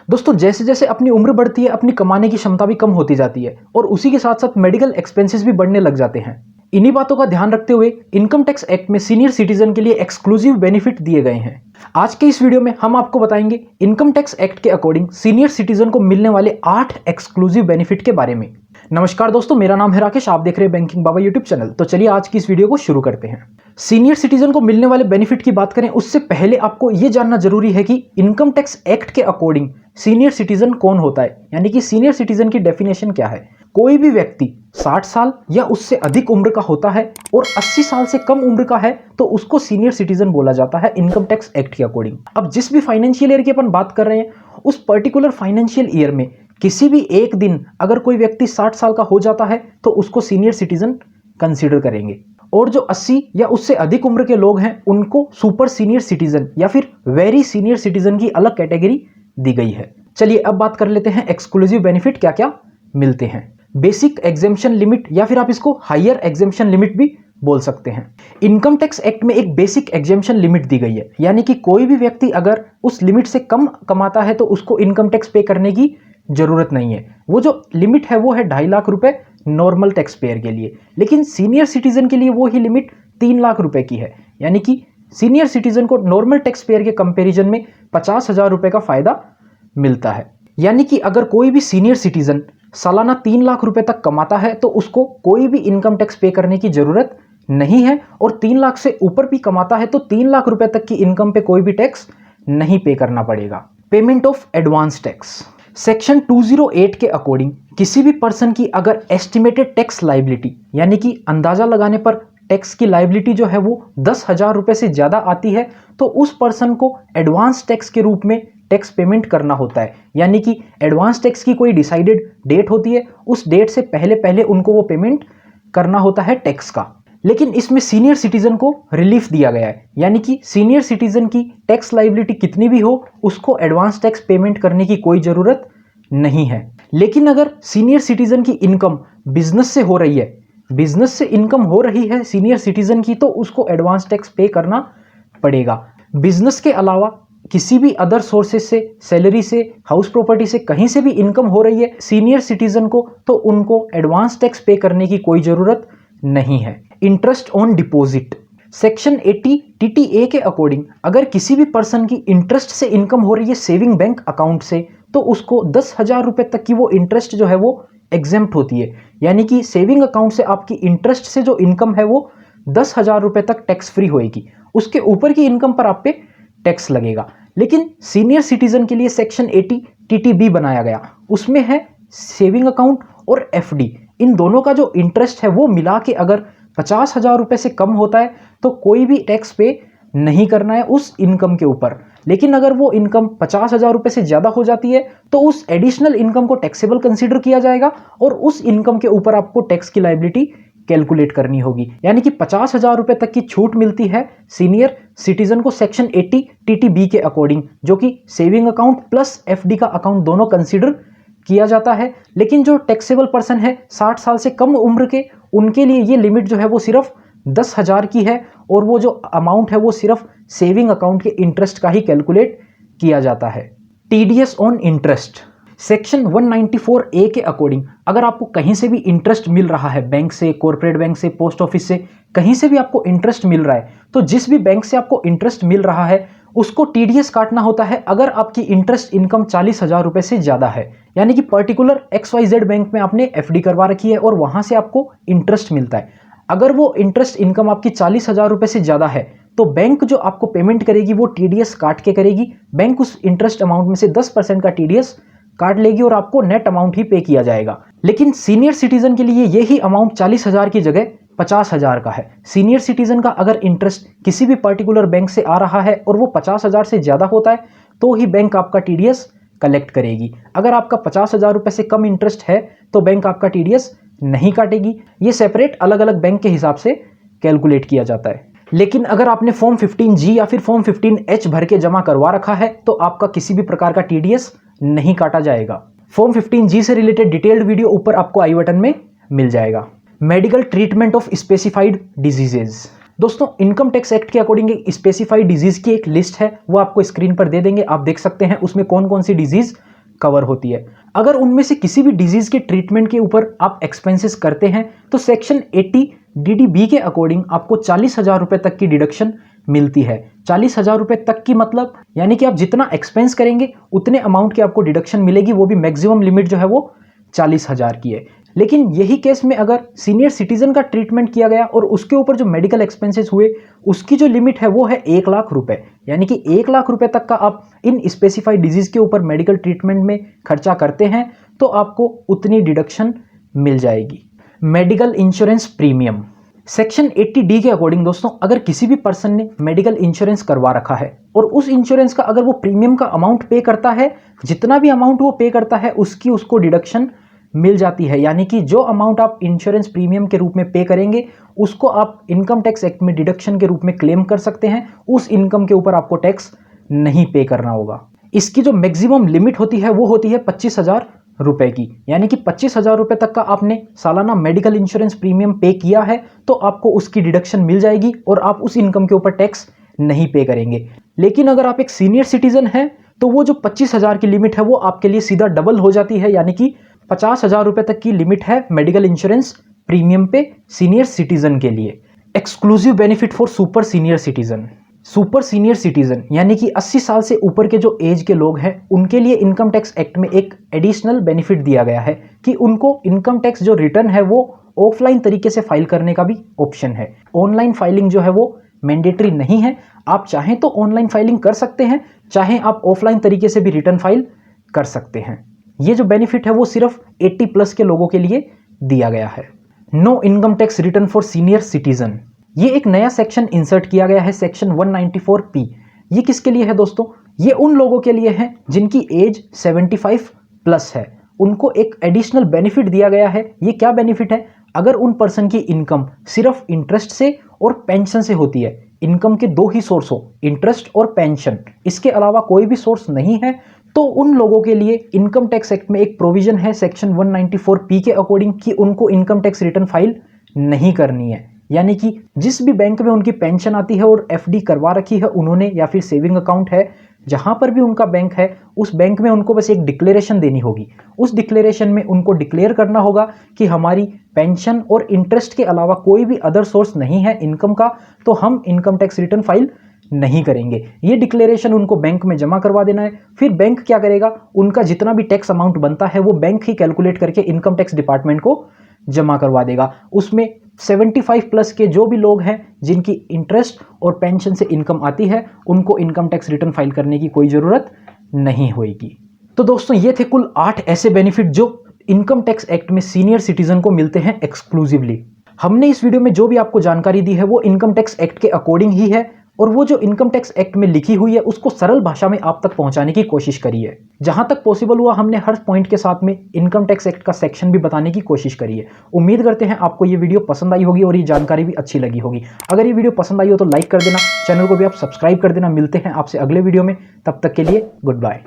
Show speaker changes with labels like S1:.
S1: दोस्तों जैसे जैसे अपनी उम्र बढ़ती है अपनी कमाने की क्षमता भी कम होती जाती है और उसी के साथ साथ मेडिकल एक्सपेंसेस भी बढ़ने लग जाते हैं। इन्हीं बातों का ध्यान रखते हुए इनकम टैक्स एक्ट में सीनियर सिटीजन के लिए एक्सक्लूसिव बेनिफिट दिए गए हैं। आज के इस वीडियो में हम आपको बताएंगे इनकम टैक्स एक्ट के अकॉर्डिंग सीनियर सिटीजन को मिलने वाले 8 एक्सक्लूसिव बेनिफिट के बारे में। नमस्कार दोस्तों, मेरा नाम है राकेश, आप देख रहे हैं बैंकिंग बाबा यूट्यूब चैनल। तो चलिए आज की इस वीडियो को शुरू करते हैं। सीनियर सिटीजन को मिलने वाले बेनिफिट की बात करें उससे पहले आपको यह जानना जरूरी है कि इनकम टैक्स एक्ट के अकॉर्डिंग सीनियर सिटीजन कौन होता है, यानी कि सीनियर सिटीजन की डेफिनेशन क्या है। कोई भी व्यक्ति 60 साल या उससे अधिक उम्र का होता है और 80 साल से कम उम्र का है तो उसको सीनियर सिटीजन बोला जाता है इनकम टैक्स एक्ट के अकॉर्डिंग। अब जिस भी फाइनेंशियल ईयर की अपन बात कर रहे हैं उस पर्टिकुलर फाइनेंशियल ईयर में किसी भी एक दिन अगर कोई व्यक्ति 60 साल का हो जाता है तो उसको सीनियर सिटीजन कंसीडर करेंगे, और जो 80 या उससे अधिक उम्र के लोग हैं उनको सुपर सीनियर सिटीजन या फिर वेरी सीनियर सिटीजन की अलग कैटेगरी दी गई है। चलिए अब बात कर लेते हैं एक्सक्लूसिव बेनिफिट क्या क्या मिलते हैं। बेसिक एग्जेम्पशन लिमिट या फिर आप इसको हायर एग्जेम्पशन लिमिट भी बोल सकते हैं। इनकम टैक्स एक्ट में एक बेसिक एग्जेम्पशन लिमिट दी गई है, यानी कि कोई भी व्यक्ति अगर उस लिमिट से कम कमाता है तो उसको इनकम टैक्स पे करने की जरूरत नहीं है। वो जो लिमिट है वो है 2.5 लाख रुपए नॉर्मल टैक्स पेयर के लिए, लेकिन सीनियर सिटीजन के लिए वो ही लिमिट 3 लाख रुपए की है। यानी कि सीनियर सिटीजन को नॉर्मल टैक्स पेयर के कंपैरिजन में 50,000 रुपए का फायदा मिलता है। यानी कि अगर कोई भी सीनियर सिटीजन सालाना 3 लाख रुपए तक कमाता है तो उसको कोई भी इनकम टैक्स पे करने की जरूरत नहीं है, और 3 लाख से ऊपर भी कमाता है तो 3 लाख रुपए तक की इनकम पे कोई भी टैक्स नहीं पे करना पड़ेगा। Payment of advance tax section 208 के अकॉर्डिंग किसी भी पर्सन की अगर एस्टिमेटेड टैक्स लाइबिलिटी यानी कि अंदाजा लगाने पर टैक्स की लाइबिलिटी जो है वो 10,000 रुपए से ज्यादा आती है तो उस पर्सन को एडवांस टैक्स के रूप में टैक्स पेमेंट करना होता है। यानी कि एडवांस टैक्स की कोई डिसाइडेड डेट होती है, उस डेट से पहले पहले उनको वो पेमेंट करना होता है टैक्स का। लेकिन इसमें सीनियर सिटीजन को रिलीफ दिया गया है, यानी कि सीनियर सिटीजन की टैक्स लाइबिलिटी कितनी भी हो उसको एडवांस टैक्स पेमेंट करने की कोई जरूरत नहीं है। लेकिन अगर सीनियर सिटीजन की इनकम बिजनेस से हो रही है, बिजनेस से इनकम हो रही है सीनियर सिटीजन की, तो उसको एडवांस टैक्स पे करना पड़ेगा। बिजनेस के अलावा किसी भी अदर सोर्सेस से, सैलरी से, हाउस प्रॉपर्टी से, कहीं से भी इनकम हो रही है सीनियर सिटीजन को, तो उनको एडवांस टैक्स पे करने की कोई जरूरत नहीं है। Interest on deposit section 80 TTA के अकॉर्डिंग अगर किसी भी पर्सन की इंटरेस्ट से इनकम हो रही है सेविंग बैंक अकाउंट से तो उसको 10,000 रुपए तक की वो इंटरेस्ट जो है वो एग्जेम्प्ट होती है। यानी कि सेविंग अकाउंट से आपकी इंटरेस्ट से जो इनकम है वो 10,000 रुपए तक टैक्स फ्री होएगी, उसके ऊपर की इनकम पर आप पे टैक्स लगेगा। लेकिन सीनियर सिटीजन के लिए सेक्शन 80 TTB बनाया गया, उसमें है सेविंग अकाउंट और FD, इन दोनों का जो इंटरेस्ट है वो मिला के अगर 50,000 रुपए से कम होता है तो कोई भी टैक्स पे नहीं करना है उस इनकम के ऊपर। लेकिन अगर वो इनकम 50,000 रुपए से ज्यादा हो जाती है तो उस एडिशनल इनकम को टैक्सेबल कंसीडर किया जाएगा और उस इनकम के ऊपर आपको टैक्स की लायबिलिटी कैलकुलेट करनी होगी। यानी कि 50,000 रुपए तक की छूट मिलती है सीनियर सिटीजन को सेक्शन 80 TTB के अकॉर्डिंग, जो कि सेविंग अकाउंट प्लस FD का अकाउंट दोनों कंसीडर किया जाता है। लेकिन जो टैक्सेबल पर्सन है 60 साल से कम उम्र के, उनके लिए ये लिमिट जो है वो सिर्फ 10,000 की है, और वो जो अमाउंट है वो सिर्फ सेविंग अकाउंट के इंटरेस्ट का ही कैलकुलेट किया जाता है। TDS on interest section 194A के अकॉर्डिंग अगर आपको कहीं से भी इंटरेस्ट मिल रहा है, बैंक से, कॉर्पोरेट बैंक से, पोस्ट ऑफिस से, कहीं से भी आपको इंटरेस्ट मिल रहा है, तो जिस भी बैंक से आपको इंटरेस्ट मिल रहा है उसको TDS काटना होता है अगर आपकी इंटरेस्ट इनकम 40,000 रुपए से ज्यादा है। यानी कि पर्टिकुलर XYZ बैंक में आपने FD करवा रखी है और वहां से आपको इंटरेस्ट मिलता है। अगर वो इंटरेस्ट इनकम आपकी 40,000 रुपए से ज्यादा है तो बैंक जो आपको पेमेंट करेगी वो TDS काट के करेगी। बैंक उस इंटरेस्ट अमाउंट में से 10% का TDS काट लेगी और आपको नेट अमाउंट ही पे किया जाएगा। लेकिन सीनियर सिटीजन के लिए यही अमाउंट 40,000 की जगह 50,000 का है। सीनियर सिटीजन का अगर इंटरेस्ट किसी भी पर्टिकुलर बैंक से आ रहा है और वो 50,000 से ज्यादा होता है तो ही बैंक आपका TDS कलेक्ट करेगी। अगर आपका 50,000 रुपए से कम इंटरेस्ट है तो बैंक आपका TDS नहीं काटेगी। ये सेपरेट अलग अलग बैंक के हिसाब से कैलकुलेट किया जाता है। लेकिन अगर आपने फॉर्म 15G या फिर फॉर्म 15H भर के जमा करवा रखा है तो आपका किसी भी प्रकार का TDS नहीं काटा जाएगा। फॉर्म 15G से रिलेटेड डिटेल्ड वीडियो ऊपर आपको आई बटन में मिल जाएगा। Medical treatment of specified diseases दोस्तों, इनकम टैक्स एक्ट के अकॉर्डिंग स्पेसिफाइड डिजीज की एक लिस्ट है, वो आपको स्क्रीन पर दे देंगे, आप देख सकते हैं उसमें कौन कौन सी डिजीज कवर होती है। अगर उनमें से किसी भी डिजीज के ट्रीटमेंट के ऊपर आप एक्सपेंसेस करते हैं तो सेक्शन 80 DDB के अकॉर्डिंग आपको 40,000 रुपये तक की डिडक्शन मिलती है। 40,000 रुपये तक की मतलब यानी कि आप जितना एक्सपेंस करेंगे उतने अमाउंट की आपको डिडक्शन मिलेगी, वो भी मैक्सिमम लिमिट जो है वो 40,000 की है। लेकिन यही केस में अगर सीनियर सिटीजन का ट्रीटमेंट किया गया और उसके ऊपर जो मेडिकल एक्सपेंसेस हुए उसकी जो लिमिट है वो है 1 लाख रुपए, यानी कि 1 लाख रुपए तक का आप इन स्पेसिफाइड डिजीज के ऊपर मेडिकल ट्रीटमेंट में खर्चा करते हैं तो आपको उतनी डिडक्शन मिल जाएगी। Medical insurance premium section 80D के अकॉर्डिंग दोस्तों, अगर किसी भी पर्सन ने मेडिकल इंश्योरेंस करवा रखा है और उस इंश्योरेंस का अगर वो प्रीमियम का अमाउंट पे करता है, जितना भी अमाउंट वो पे करता है उसकी उसको डिडक्शन मिल जाती है। यानी कि जो अमाउंट आप इंश्योरेंस प्रीमियम के रूप में पे करेंगे उसको आप इनकम टैक्स एक्ट में डिडक्शन के रूप में क्लेम कर सकते हैं। उस इनकम के ऊपर आपको टैक्स नहीं पे करना होगा। इसकी जो मैक्सिमम लिमिट होती है वो होती है 25,000 रुपए की, यानी कि 25,000 रुपए तक का आपने सालाना मेडिकल इंश्योरेंस प्रीमियम पे किया है तो आपको उसकी डिडक्शन मिल जाएगी और आप उस इनकम के ऊपर टैक्स नहीं पे करेंगे। लेकिन अगर आप एक सीनियर सिटीजन हैं तो वो जो 25,000 की लिमिट है वो आपके लिए सीधा डबल हो जाती है, यानी कि 50,000 रुपए तक की लिमिट है मेडिकल इंश्योरेंस प्रीमियम पे सीनियर सिटीजन के लिए। Exclusive benefit for super senior citizen. Super senior citizen यानी कि 80 साल से ऊपर के जो एज के लोग हैं उनके लिए इनकम टैक्स एक्ट में एक एडिशनल बेनिफिट दिया गया है कि उनको इनकम टैक्स जो रिटर्न है वो ऑफलाइन तरीके से फाइल करने का भी ऑप्शन है। ऑनलाइन फाइलिंग जो है वो मैंडेटरी नहीं है। आप चाहें तो ऑनलाइन फाइलिंग कर सकते हैं, चाहे आप ऑफलाइन तरीके से भी रिटर्न फाइल कर सकते हैं। ये जो बेनिफिट है वो सिर्फ 80+ के लोगों के लिए दिया गया है। No income tax return for senior citizen, ये एक नया सेक्शन इंसर्ट किया गया है, सेक्शन 194P। ये किसके लिए है दोस्तों? ये उन लोगों के लिए है जिनकी एज 75+ है, उनको एक एडिशनल बेनिफिट दिया गया है। ये क्या बेनिफिट है? अगर उन पर्सन की इनकम सिर्फ इंटरेस्ट से और पेंशन से होती है, इनकम के 2 ही सोर्स हो, इंटरेस्ट और पेंशन, इसके अलावा कोई भी सोर्स नहीं है, तो उन लोगों के लिए इनकम टैक्स एक्ट में एक प्रोविजन है सेक्शन 194P के अकॉर्डिंग कि उनको इनकम टैक्स रिटर्न फाइल नहीं करनी है। यानी कि जिस भी बैंक में उनकी पेंशन आती है और FD करवा रखी है उन्होंने या फिर सेविंग अकाउंट है, जहां पर भी उनका बैंक है उस बैंक में उनको बस एक डिक्लेरेशन देनी होगी। उस डिक्लेरेशन में उनको डिक्लेयर करना होगा कि हमारी पेंशन और इंटरेस्ट के अलावा कोई भी अदर सोर्स नहीं है इनकम का, तो हम इनकम टैक्स रिटर्न फाइल नहीं करेंगे। ये डिक्लेरेशन उनको बैंक में जमा करवा देना है। फिर बैंक क्या करेगा, उनका जितना भी टैक्स अमाउंट बनता है वो बैंक ही कैलकुलेट करके इनकम टैक्स डिपार्टमेंट को जमा करवा देगा। उसमें 75+ के जो भी लोग हैं जिनकी इंटरेस्ट और पेंशन से इनकम आती है उनको इनकम टैक्स रिटर्न फाइल करने की कोई ज़रूरत नहीं होगी। तो दोस्तों ये थे कुल 8 ऐसे बेनिफिट जो इनकम टैक्स एक्ट में सीनियर सिटीजन को मिलते हैं एक्सक्लूसिवली। हमने इस वीडियो में जो भी आपको जानकारी दी है वो इनकम टैक्स एक्ट के अकॉर्डिंग ही है और वो जो इनकम टैक्स एक्ट में लिखी हुई है उसको सरल भाषा में आप तक पहुंचाने की कोशिश करी है। जहां तक पॉसिबल हुआ हमने हर पॉइंट के साथ में इनकम टैक्स एक्ट का सेक्शन भी बताने की कोशिश करी है। उम्मीद करते हैं आपको ये वीडियो पसंद आई होगी और ये जानकारी भी अच्छी लगी होगी। अगर ये वीडियो पसंद आई हो तो लाइक कर देना, चैनल को भी आप सब्सक्राइब कर देना। मिलते हैं आपसे अगले वीडियो में, तब तक के लिए गुड बाय।